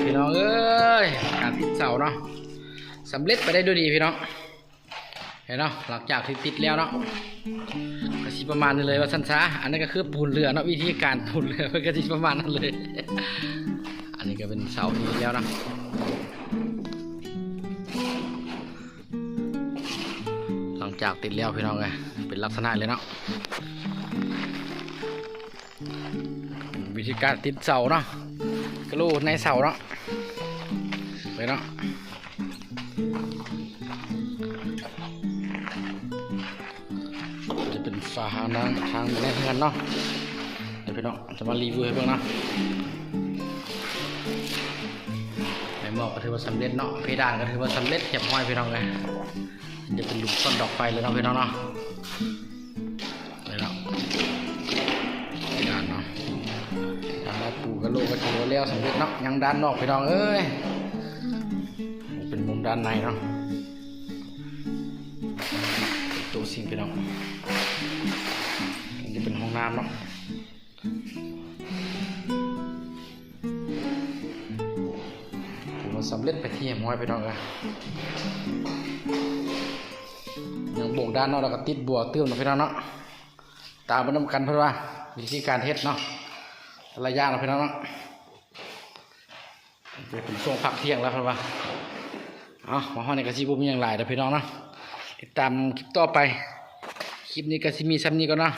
พี่น้องเอ้ยการติดเสาเนาะสำเร็จไปได้ด้วยดีพี่น้องเห็นเนาะหลังจากที่ติดแล้วเนาะก็สิประมาณนี้เลยว่าสั้นช้าอันนี้ก็คือปูนเรือเนาะวิธีการปูนเรือก็สิประมาณนั้นเลยอันนี้ก็เป็นเสาที่แล้วเนาะหลังจากติดแล้วพี่น้องเลยเป็นลักษณะเลยเนาะวิธีการติดเสาเนาะกระโหลกในเสาเนาะไปเนาะจะเป็นฝาทางในเฮือนเนาะเดี๋ยวพี่น้องจะมารีวิวให้เบิ่งเนาะในหมอกก็ถือว่าสำเร็จเนาะเพดานก็ถือว่าสำเร็จเรียบร้อยพี่น้องเลยจะเป็นลูกต้นดอกไฟเลยเนาะพี่น้องเนาะเลยเนาะเพดานเนาะปูกระโหลกก็ถือว่าแล้วสำเร็จเนาะยังด้านนอกพี่น้องเอ้ยเป็นมุมด้านในเนาะตัวสิ่งพี่น้องนี่จะเป็นห้องน้ำเนาะถือว่าสำเร็จไปที่ม้อยพี่น้องเลยยังโบกด้านนอกแล้วก็ติดบัวเติมนะพี่น้องเนาะตามไปนำกันเพื่อว่าวิธีการเฮ็ดเนาะระยะเราพี่น้องเนาะจะเป็นช่วงพักเที่ยงแล้วครับว่ามาห้องในกระชิบุมีอย่างไรเดี๋ยวพี่น้องเนาะติดตามคลิปต่อไปคลิปนี้กระชิมีซ้ำนี้ก่อนเนาะ